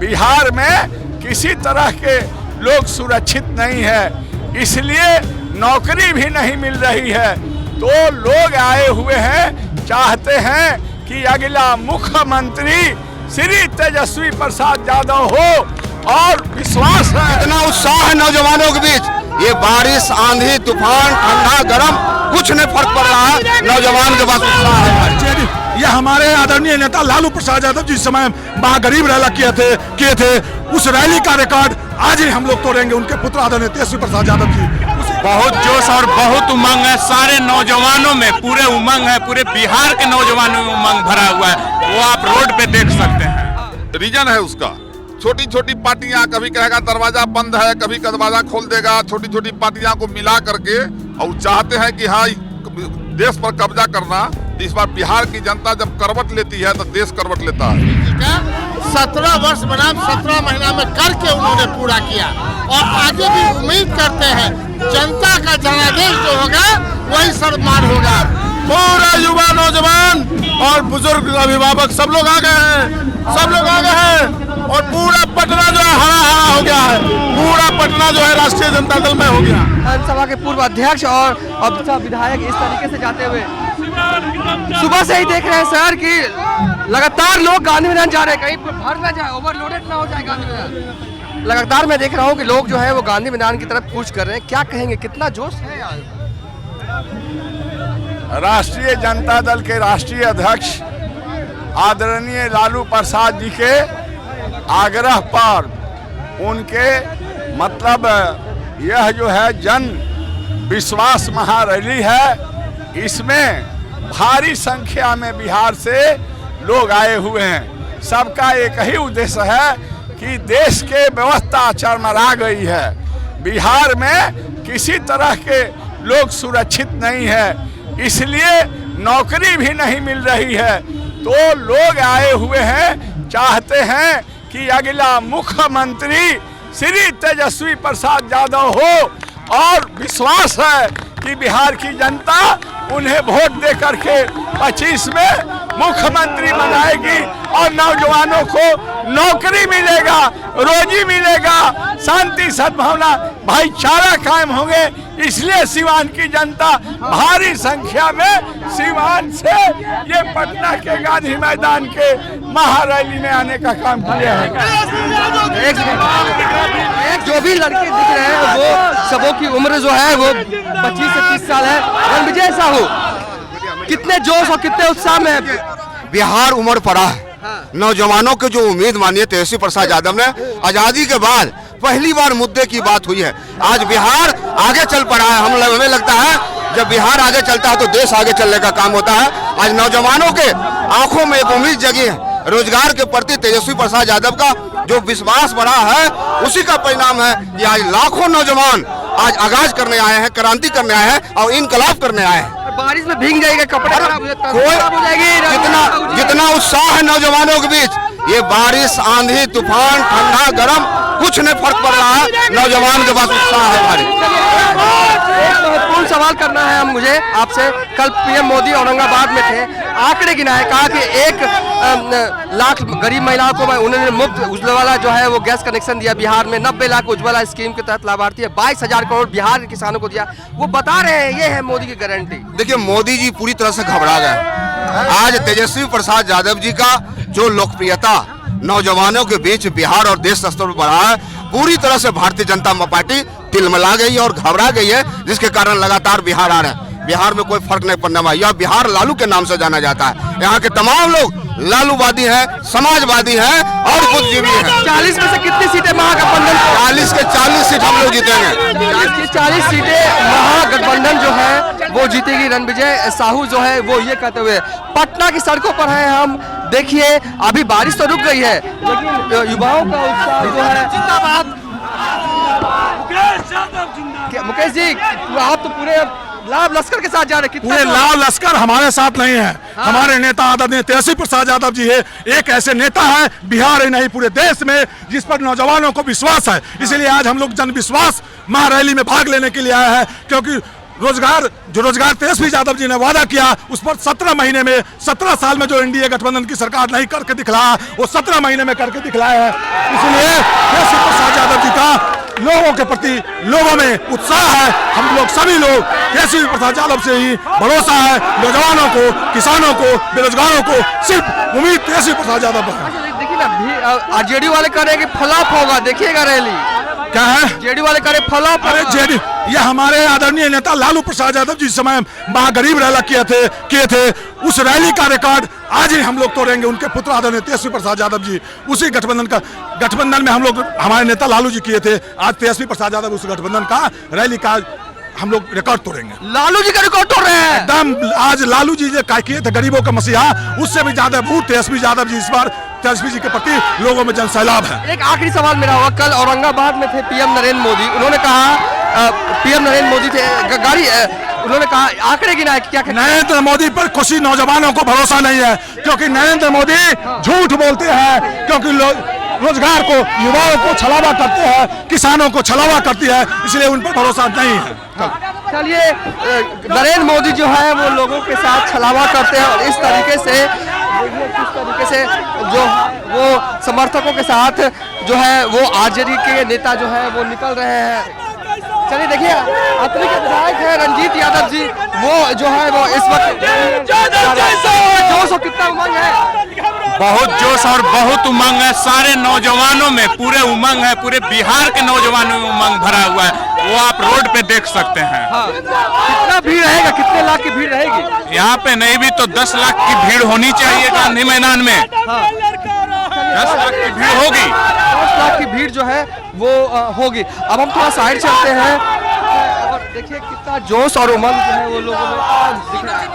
बिहार में किसी तरह के लोग सुरक्षित नहीं है, इसलिए नौकरी भी नहीं मिल रही है। तो लोग आए हुए हैं, चाहते हैं कि अगला मुख्यमंत्री श्री तेजस्वी प्रसाद यादव हो और विश्वास है। इतना उत्साह है नौजवानों के बीच, ये बारिश, आंधी, तूफान, ठंडा, गर्म, कुछ नहीं फर्क पड़ रहा है, नौजवान के पास उत्साह है। ये हमारे आदरणीय नेता लालू प्रसाद यादव जिस समय महागरीब रैली किए थे उस रैली का रिकॉर्ड आज ही हम लोग तोड़ेंगे। उनके पुत्र आदरणीय तेजस्वी प्रसाद यादव जी, बहुत जोश और बहुत उमंग है, सारे नौजवानों में पूरे उमंग है, पूरे बिहार के नौजवानों में उमंग भरा हुआ है, वो आप रोड पे देख सकते हैं। रीजन है उसका, छोटी छोटी पार्टियां, कभी कहेगा दरवाजा बंद है, कभी दरवाजा खोल देगा, छोटी छोटी पार्टियां को मिला करके और चाहते हैं कि हाँ देश पर कब्जा करना। इस बार बिहार की जनता जब करवट लेती है तो देश करवट लेता है। 17 वर्ष बनाम 17 महीना में करके उन्होंने पूरा किया और आगे भी उम्मीद करते हैं जनता का जनादेश जो होगा वही सर्वमान होगा। पूरा युवा, नौजवान और बुजुर्ग, अभिभावक सब लोग आ गए हैं, सब लोग आ गए हैं और पूरा पटना जो है हरा हरा हो गया है, पूरा पटना जो है राष्ट्रीय जनता दल में हो गया। विधानसभा के पूर्व अध्यक्ष और अब विधायक इस तरीके से जाते हुए सुबह से ही देख रहे हैं सर कि लगातार लोग गांधी मैदान जा रहे हैं, कहीं भर ना जाए, ओवरलोडेड ना हो जाए गांधी मैदान। लगातार मैं देख रहा हूं कि लोग जो है वो गांधी मैदान की तरफ कूच कर रहे हैं। क्या कहेंगे, कितना जोश है यार? राष्ट्रीय जनता दल के राष्ट्रीय अध्यक्ष आदरणीय लालू प्रसाद जी के आग्रह पर उनके मतलब यह जो है जन विश्वास महारैली है, इसमें भारी संख्या में बिहार से लोग आए हुए हैं। सबका एक ही उद्देश्य है कि देश के व्यवस्था चरमरा गई है, बिहार में किसी तरह के लोग सुरक्षित नहीं है, इसलिए नौकरी भी नहीं मिल रही है। तो लोग आए हुए हैं, चाहते हैं कि अगला मुख्यमंत्री श्री तेजस्वी प्रसाद यादव हो और विश्वास है कि बिहार की जनता उन्हें वोट दे करके 25 में मुख्यमंत्री बनाएगी और नौजवानों को नौकरी मिलेगा, रोजी मिलेगा, शांति सद्भावना भाईचारा कायम होंगे। इसलिए सीवान की जनता भारी संख्या में सीवान से ये पटना के गांधी मैदान के महारैली में आने का काम किया है। एक जो भी लड़के दिख रहे हैं वो सबों की उम्र जो है वो 25 से 30 साल है। रणविजय साहू, कितने जोश और कितने उत्साह में बिहार उमड़ पड़ा है। नौजवानों के जो उम्मीद मानिए तेजस्वी प्रसाद यादव ने, आजादी के बाद पहली बार मुद्दे की बात हुई है। आज बिहार आगे चल पड़ा है। हमें लगता है जब बिहार आगे चलता है तो देश आगे चलने का काम होता है। आज नौजवानों के आंखों में एक उम्मीद जगी है, रोजगार के प्रति तेजस्वी प्रसाद यादव का जो विश्वास बढ़ा है उसी का परिणाम है कि आज लाखों नौजवान आज आगाज करने आए हैं, क्रांति करने आए हैं और इनकलाब करने आए हैं। बारिश में भीग जाएगा, कपड़े खराब हो जाएगी। जितना उत्साह है नौजवानों के बीच, ये बारिश, आंधी, तूफान, ठंडा, गर्म, कुछ नहीं फर्क पड़ रहा है, नौजवान के पास उत्साह है भारी। एक महत्वपूर्ण सवाल करना है मुझे आपसे। कल पीएम मोदी औरंगाबाद में थे, आंकड़े गिनाए, कहा कि 1 लाख गरीब महिलाओं को उन्होंने मुफ्त उज्ज्वला जो है वो गैस कनेक्शन दिया। बिहार में 90 लाख उज्ज्वला स्कीम के तहत लाभार्थी है, 22,000 करोड़ बिहार के किसानों को दिया। वो बता रहे हैं ये है मोदी की गारंटी। देखिए, मोदी जी पूरी तरह से घबरा गए। आज तेजस्वी प्रसाद यादव जी का जो लोकप्रियता नौजवानों के बीच बिहार और देश स्तर पर बढ़ा है, पूरी तरह से भारतीय जनता पार्टी तिलमिला गई और घबरा गई है, जिसके कारण लगातार बिहार आ रहे हैं। बिहार में कोई फर्क नहीं पड़ने वाला। यह बिहार लालू के नाम से जाना जाता है। यहाँ के तमाम लोग लालूवादी हैं, समाजवादी हैं और बुद्धिजीवी हैं। 40 में से कितनी सीटें महागठबंधन? 40 के 40 सीट हम लोग जीतेंगे। 40 सीटें महागठबंधन जो है वो जीतेगी। रणविजय साहू जो है वो ये कहते हुए पटना की सड़कों पर हैं हम। देखिए, अभी बारिश तो रुक गई है लेकिन युवाओं का उत्साह जो है जिंदाबाद। मुकेश जी, आप तो पूरे लाभ लश्कर के साथ जा रहे हैं। पूरे लाभ लश्कर हमारे साथ नहीं है। हमारे नेता आदरणीय तेजस्वी प्रसाद यादव जी है, एक ऐसे नेता है बिहार ही नहीं पूरे देश में जिस पर नौजवानों को विश्वास है। इसलिए आज हम लोग जन विश्वास महारैली में भाग लेने के लिए आए हैं, क्योंकि रोजगार तेजस्वी यादव जी ने वादा किया उस पर 17 महीने में 17 साल में जो एनडीए गठबंधन की सरकार नहीं करके दिखलाया वो 17 महीने में करके दिखलाया है। इसलिए तेजस्वी प्रसाद यादव जी का लोगों के प्रति लोगों में उत्साह है। हम लोग सभी लोग तेजस्वी प्रसाद यादव से ही भरोसा है। नौजवानों को, किसानों को, बेरोजगारों को सिर्फ उम्मीद तेजस्वी प्रसाद यादव पर है। देखिए ना आरजेडी वाले कह रहे हैं कि फ्लॉप होगा, देखिएगा रैली क्या है जेडी वाले करे फ्लॉप। अरे जेडी ये हमारे आदरणीय नेता लालू प्रसाद यादव जी समय महागरीब रैली किए थे उस रैली का रिकॉर्ड आज ही हम लोग तोड़ेंगे। उनके पुत्र आदरणीय तेजस्वी प्रसाद यादव जी उसी गठबंधन में हम लोग हमारे नेता लालू जी किए थे। आज तेजस्वी प्रसाद यादव उस गठबंधन का रैली का हम लोग रिकॉर्ड तोड़ेंगे। लालू जी का रिकॉर्ड तोड़ रहे हैं एकदम। आज लालू जी जो किए थे गरीबों का मसीहा उससे भी ज्यादा भूत तेजस्वी यादव जी इस बार तेजस्वी जी के प्रति लोगों में जनसैलाब है। एक आखिरी सवाल मेरा होगा, कल औरंगाबाद में थे पीएम नरेंद्र मोदी, उन्होंने कहा पीएम नरेंद्र मोदी थे उन्होंने कहा आंकड़े गिनाए क्या नरेंद्र मोदी पर खुशी नौजवानों को भरोसा नहीं है क्योंकि नरेंद्र मोदी झूठ बोलते हैं, क्योंकि रोजगार को युवाओं को छलावा करते हैं, किसानों को छलावा करती है, इसलिए उन पर भरोसा नहीं है। चलिए नरेंद्र मोदी जो है वो लोगों के साथ छलावा करते हैं और इस तरीके से जो वो समर्थकों के साथ जो है वो आरजेडी के नेता जो है वो निकल रहे हैं। चलिए देखिए अतरी के विधायक है रंजीत यादव जी, वो जो है वो इस वक्त जोश और कितना उमंग है, बहुत जोश और बहुत उमंग है। सारे नौजवानों में पूरे उमंग है, पूरे बिहार के नौजवानों में उमंग भरा हुआ है, वो आप रोड पे देख सकते हैं। हाँ। कितना भीड़ रहेगा, कितने लाख की भीड़ रहेगी यहाँ पे? नहीं भी तो 10 लाख की भीड़ होनी चाहिए गांधी मैदान में। 10 लाख की भीड़ होगी, 10 लाख की भीड़ जो है वो होगी। अब हम थोड़ा साइड चलते हैं और देखिए कितना जोश और उमंग जो है वो लोगों में दिख रहा है।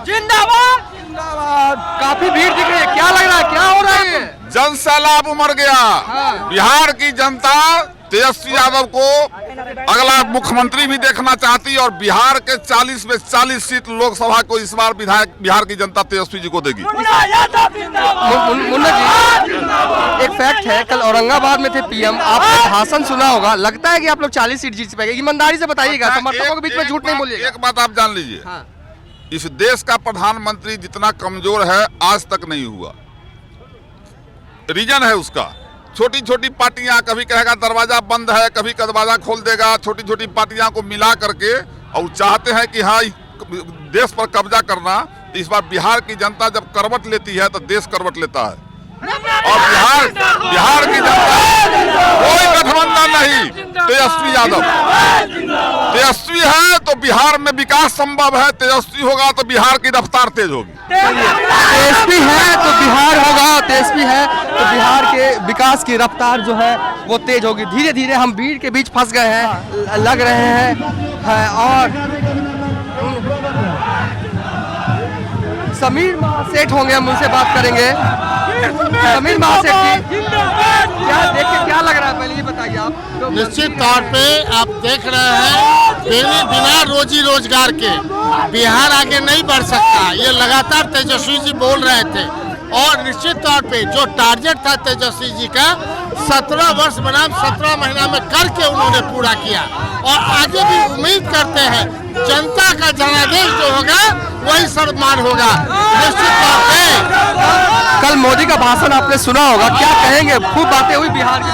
जिंदाबाद जिंदाबाद, काफी भीड़ दिख रही है, क्या लग रहा है, क्या हो रहा है? जनसैलाब उमड़ गया। बिहार की जनता तेजस्वी यादव को अगला मुख्यमंत्री भी देखना चाहती है और बिहार के 40 में 40 सीट लोकसभा को इस बार बिहार की जनता तेजस्वी जी को देगी। मुन्ना जी एक फैक्ट है, कल औरंगाबाद में थे पीएम, आपने भाषण सुना होगा, लगता है कि आप लोग 40 सीट जीत पाएंगे? ईमानदारी से बताइएगा, समर्थकों के बीच में झूठ नहीं बोलिएगा। एक बात आप जान लीजिए, इस देश का प्रधानमंत्री जितना कमजोर है आज तक नहीं हुआ। रीजन है उसका, छोटी छोटी पार्टियां, कभी कहेगा दरवाजा बंद है, कभी दरवाजा खोल देगा। छोटी छोटी पार्टियां को मिला करके और चाहते हैं कि हाँ देश पर कब्जा करना। इस बार बिहार की जनता जब करवट लेती है तो देश करवट लेता है और बिहार की जनता कोई गठबंधन नहीं, तेजस्वी यादव तेजस्वी है तो बिहार में विकास संभव है, तेजस्वी होगा तो बिहार की रफ्तार तेज होगी। तेजस्वी है तो बिहार होगा, तेजस्वी है तो बिहार के विकास की रफ्तार जो है वो तेज होगी। धीरे धीरे हम भीड़ के बीच फंस गए हैं, लग रहे हैं और समीर महासेठ होंगे, हम उनसे बात करेंगे। समीर महासेठ जी क्या देख के क्या लग रहा है, पहले ये बताइए आप। तो निश्चित तौर पे आप देख रहे हैं बिना रोजी रोजगार के बिहार आगे नहीं बढ़ सकता, ये लगातार तेजस्वी जी बोल रहे थे और निश्चित तौर पे जो टारगेट था तेजस्वी जी का 17 वर्ष बनाम 17 महीना में करके उन्होंने पूरा किया और आगे भी उम्मीद करते हैं जनता का जनादेश जो होगा वही सर्वमान होगा। निश्चित तौर पे कल मोदी का भाषण आपने सुना होगा, क्या कहेंगे? खूब बातें हुई बिहार की,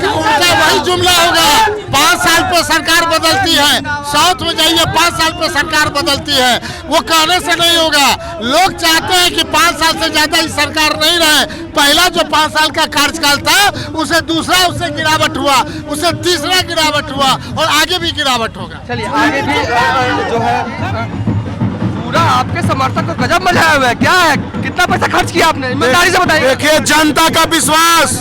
उनका वही जुमला होगा, 5 साल पे सरकार बदलती है, साउथ में जाइए 5 साल पे सरकार बदलती है, वो कहने से नहीं होगा। लोग चाहते हैं कि 5 साल से ज्यादा ही सरकार नहीं रहे। पहला जो 5 साल का कार्यकाल था उसे दूसरा उससे गिरावट हुआ, उसे तीसरा गिरावट हुआ और आगे भी गिरावट होगा। चलिए आगे भी जो है पूरा आपके समर्थक को गजब मजा आया हुआ है, क्या है, कितना पैसा खर्च किया आपने, ईमानदारी से बताइए। देखिए जनता का विश्वास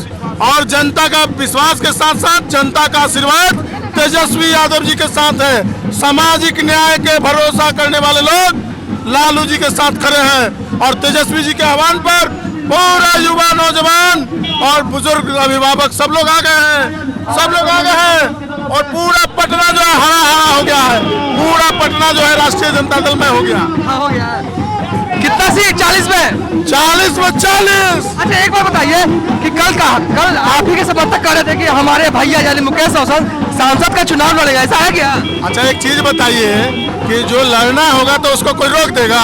और जनता का विश्वास के साथ साथ जनता का आशीर्वाद तेजस्वी यादव जी के साथ है। सामाजिक न्याय के भरोसा करने वाले लोग लालू जी के साथ खड़े हैं और तेजस्वी जी के आह्वान पर पूरा युवा नौजवान और बुजुर्ग अभिभावक सब लोग आ गए हैं, सब लोग आ गए हैं और पूरा पटना जो है हरा हरा हो गया है, पूरा पटना जो है राष्ट्रीय जनता दल में हो गया। हाँ, हो गया। कितना कितना सीट 40 में? 40 में 40। अच्छा एक बार बताइए कि कल आप ही के समर्थक कह रहे थे कि हमारे भैया यानी मुकेश रोशन सांसद का चुनाव लड़ेगा, ऐसा है क्या? अच्छा एक चीज बताइए कि जो लड़ना होगा तो उसको कोई रोक देगा?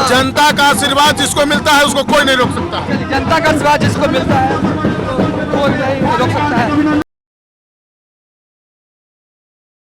जनता का आशीर्वाद जिसको मिलता है उसको कोई नहीं रोक सकता। जनता का आशीर्वाद जिसको मिलता है